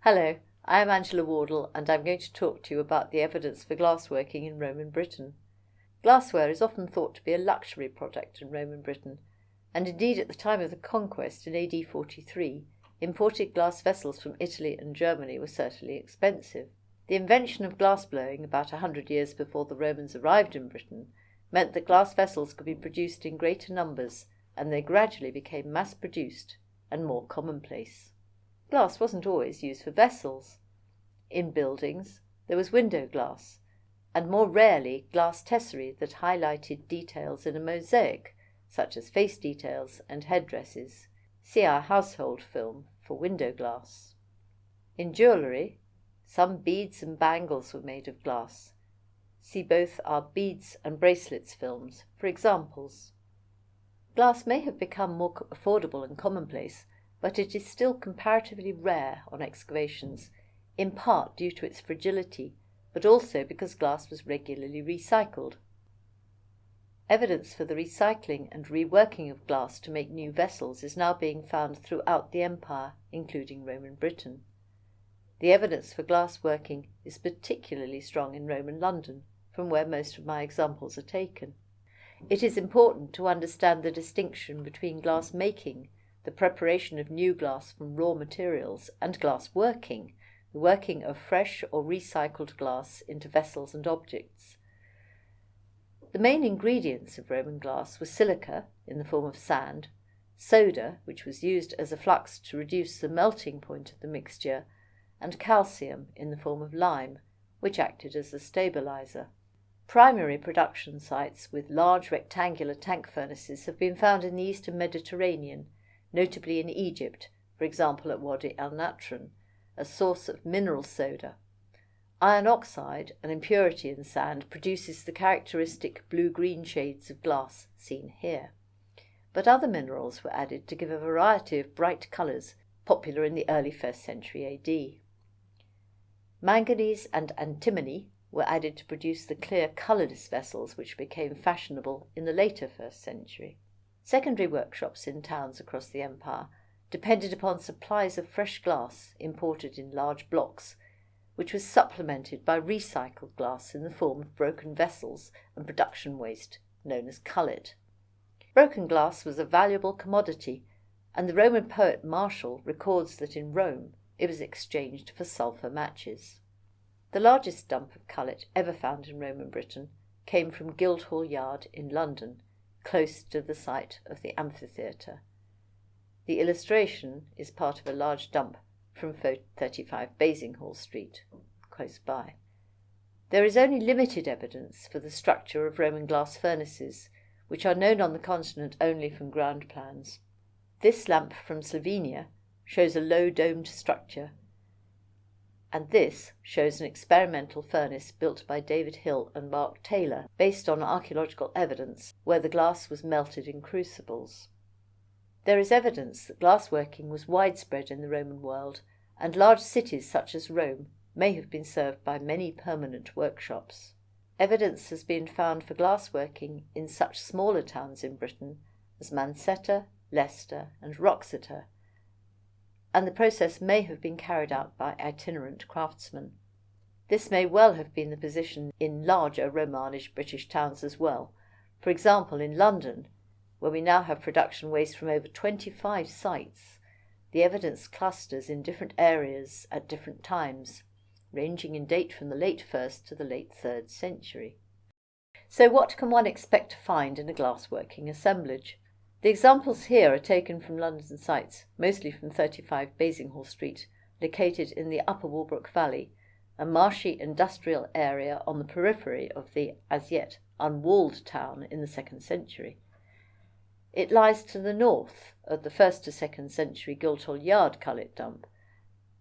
Hello, I am Angela Wardle and I'm going to talk to you about the evidence for glassworking in Roman Britain. Glassware is often thought to be a luxury product in Roman Britain, and indeed at the time of the conquest in AD 43, imported glass vessels from Italy and Germany were certainly expensive. The invention of glassblowing about 100 years before the Romans arrived in Britain meant that glass vessels could be produced in greater numbers, and they gradually became mass-produced and more commonplace. Glass wasn't always used for vessels. In buildings, there was window glass, and more rarely glass tesserae that highlighted details in a mosaic, such as face details and headdresses. See our household film for window glass. In jewellery, some beads and bangles were made of glass. See both our beads and bracelets films for examples. Glass may have become more affordable and commonplace, but it is still comparatively rare on excavations, in part due to its fragility, but also because glass was regularly recycled. Evidence for the recycling and reworking of glass to make new vessels is now being found throughout the empire, including Roman Britain. The evidence for glass working is particularly strong in Roman London, from where most of my examples are taken. It is important to understand the distinction between glass making, the preparation of new glass from raw materials, and glass working, the working of fresh or recycled glass into vessels and objects. The main ingredients of Roman glass were silica, in the form of sand, soda, which was used as a flux to reduce the melting point of the mixture, and calcium, in the form of lime, which acted as a stabilizer. Primary production sites with large rectangular tank furnaces have been found in the eastern Mediterranean, notably in Egypt, for example at Wadi el-Natron, a source of mineral soda. Iron oxide, an impurity in sand, produces the characteristic blue-green shades of glass seen here. But other minerals were added to give a variety of bright colours, popular in the early 1st century AD. Manganese and antimony were added to produce the clear colourless vessels which became fashionable in the later 1st century. Secondary workshops in towns across the empire depended upon supplies of fresh glass imported in large blocks, which was supplemented by recycled glass in the form of broken vessels and production waste, known as cullet. Broken glass was a valuable commodity, and the Roman poet Martial records that in Rome it was exchanged for sulphur matches. The largest dump of cullet ever found in Roman Britain came from Guildhall Yard in London, close to the site of the amphitheatre. The illustration is part of a large dump from 35 Basinghall Street, close by. There is only limited evidence for the structure of Roman glass furnaces, which are known on the continent only from ground plans. This lamp from Slovenia shows a low domed structure, and this shows an experimental furnace built by David Hill and Mark Taylor, based on archaeological evidence where the glass was melted in crucibles. There is evidence that glassworking was widespread in the Roman world, and large cities such as Rome may have been served by many permanent workshops. Evidence has been found for glassworking in such smaller towns in Britain as Mansetta, Leicester, and Wroxeter, and the process may have been carried out by itinerant craftsmen. This may well have been the position in larger Romanist British towns as well. For example, in London, where we now have production waste from over 25 sites, the evidence clusters in different areas at different times, ranging in date from the late 1st to the late 3rd century. So what can one expect to find in a glassworking assemblage? The examples here are taken from London sites, mostly from 35 Basinghall Street, located in the Upper Walbrook Valley, a marshy industrial area on the periphery of the as yet unwalled town in the 2nd century. It lies to the north of the 1st to 2nd century Guildhall Yard cullet dump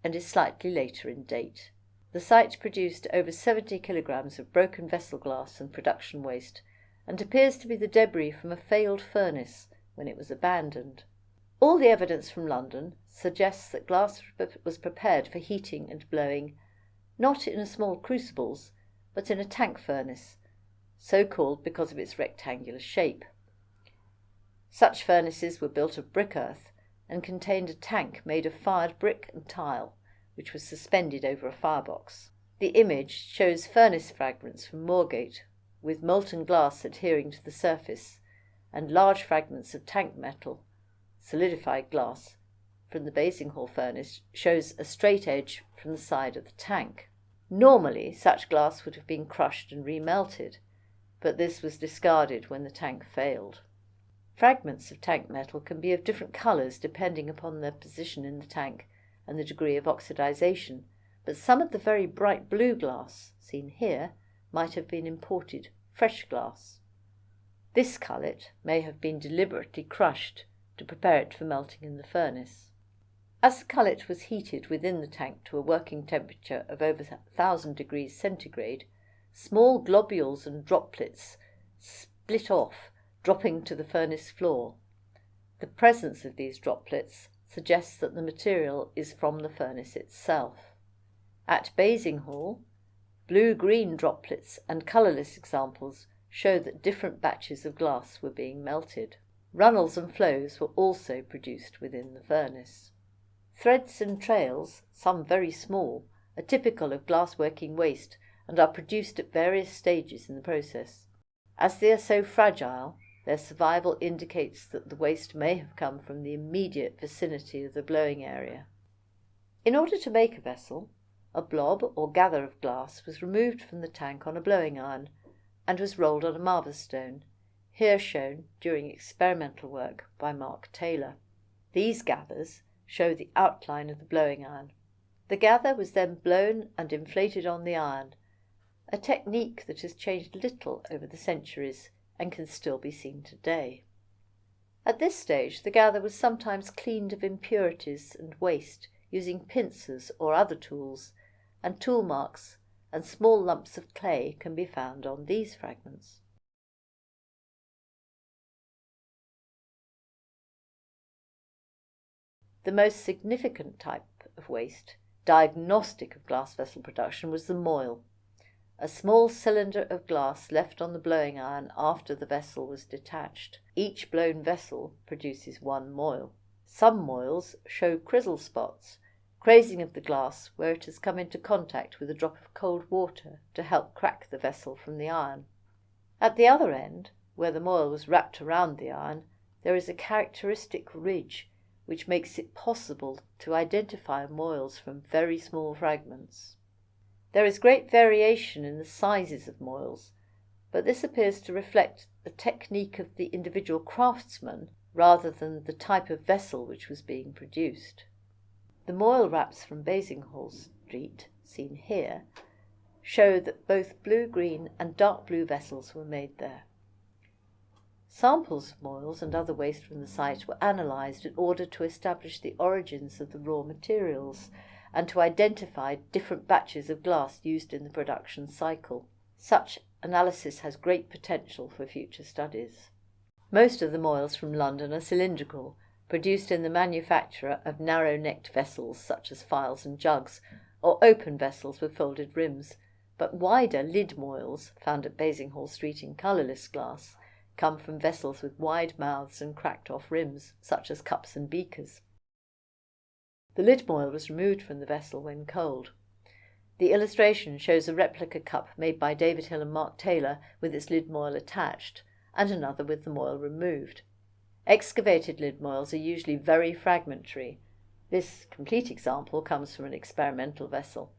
and is slightly later in date. The site produced over 70 kilograms of broken vessel glass and production waste, and appears to be the debris from a failed furnace when it was abandoned. All the evidence from London suggests that glass was prepared for heating and blowing, not in small crucibles, but in a tank furnace, so called because of its rectangular shape. Such furnaces were built of brick earth and contained a tank made of fired brick and tile, which was suspended over a firebox. The image shows furnace fragments from Moorgate, with molten glass adhering to the surface, and large fragments of tank metal, solidified glass, from the Basinghall furnace shows a straight edge from the side of the tank. Normally, such glass would have been crushed and remelted, but this was discarded when the tank failed. Fragments of tank metal can be of different colours depending upon their position in the tank and the degree of oxidization, but some of the very bright blue glass, seen here, might have been imported fresh glass. This cullet may have been deliberately crushed to prepare it for melting in the furnace. As the cullet was heated within the tank to a working temperature of over 1,000 degrees centigrade, small globules and droplets split off, dropping to the furnace floor. The presence of these droplets suggests that the material is from the furnace itself. At Basinghall, blue-green droplets and colourless examples show that different batches of glass were being melted. Runnels and flows were also produced within the furnace. Threads and trails, some very small, are typical of glassworking waste and are produced at various stages in the process. As they are so fragile, their survival indicates that the waste may have come from the immediate vicinity of the blowing area. In order to make a vessel, a blob or gather of glass was removed from the tank on a blowing iron and was rolled on a marver stone, here shown during experimental work by Mark Taylor. These gathers show the outline of the blowing iron. The gather was then blown and inflated on the iron, a technique that has changed little over the centuries and can still be seen today. At this stage, the gather was sometimes cleaned of impurities and waste using pincers or other tools, and tool marks and small lumps of clay can be found on these fragments. The most significant type of waste, diagnostic of glass vessel production, was the moil, a small cylinder of glass left on the blowing iron after the vessel was detached. Each blown vessel produces one moil. Some moils show chrysal spots, crazing of the glass where it has come into contact with a drop of cold water to help crack the vessel from the iron. At the other end, where the moil was wrapped around the iron, there is a characteristic ridge which makes it possible to identify moils from very small fragments. There is great variation in the sizes of moils, but this appears to reflect the technique of the individual craftsman rather than the type of vessel which was being produced. The moil wraps from Basinghall Street, seen here, show that both blue-green and dark blue vessels were made there. Samples of moils and other waste from the site were analysed in order to establish the origins of the raw materials and to identify different batches of glass used in the production cycle. Such analysis has great potential for future studies. Most of the moils from London are cylindrical, produced in the manufacture of narrow-necked vessels such as phials and jugs, or open vessels with folded rims, but wider lid moils, found at Basinghall Street in colourless glass, come from vessels with wide mouths and cracked-off rims, such as cups and beakers. The lid moil was removed from the vessel when cold. The illustration shows a replica cup made by David Hill and Mark Taylor with its lid moil attached, and another with the moil removed. Excavated lid moils are usually very fragmentary. This complete example comes from an experimental vessel.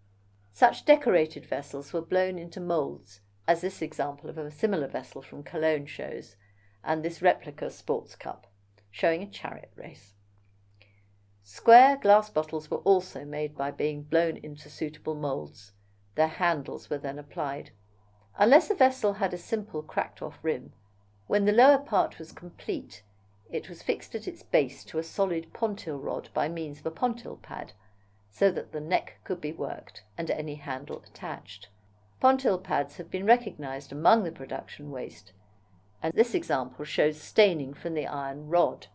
Such decorated vessels were blown into moulds, as this example of a similar vessel from Cologne shows, and this replica sports cup, showing a chariot race. Square glass bottles were also made by being blown into suitable moulds. Their handles were then applied. Unless a vessel had a simple cracked-off rim, when the lower part was complete, it was fixed at its base to a solid pontil rod by means of a pontil pad, so that the neck could be worked and any handle attached. Pontil pads have been recognised among the production waste, and this example shows staining from the iron rod.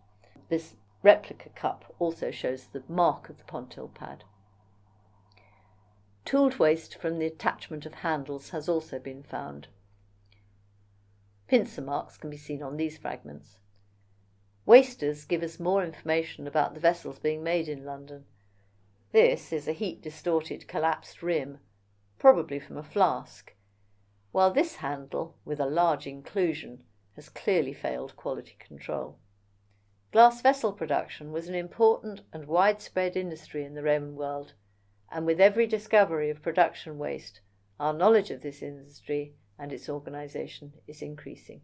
This replica cup also shows the mark of the pontil pad. Tooled waste from the attachment of handles has also been found. Pincer marks can be seen on these fragments. Wasters give us more information about the vessels being made in London. This is a heat-distorted collapsed rim, probably from a flask, while this handle, with a large inclusion, has clearly failed quality control. Glass vessel production was an important and widespread industry in the Roman world, and with every discovery of production waste, our knowledge of this industry and its organisation is increasing.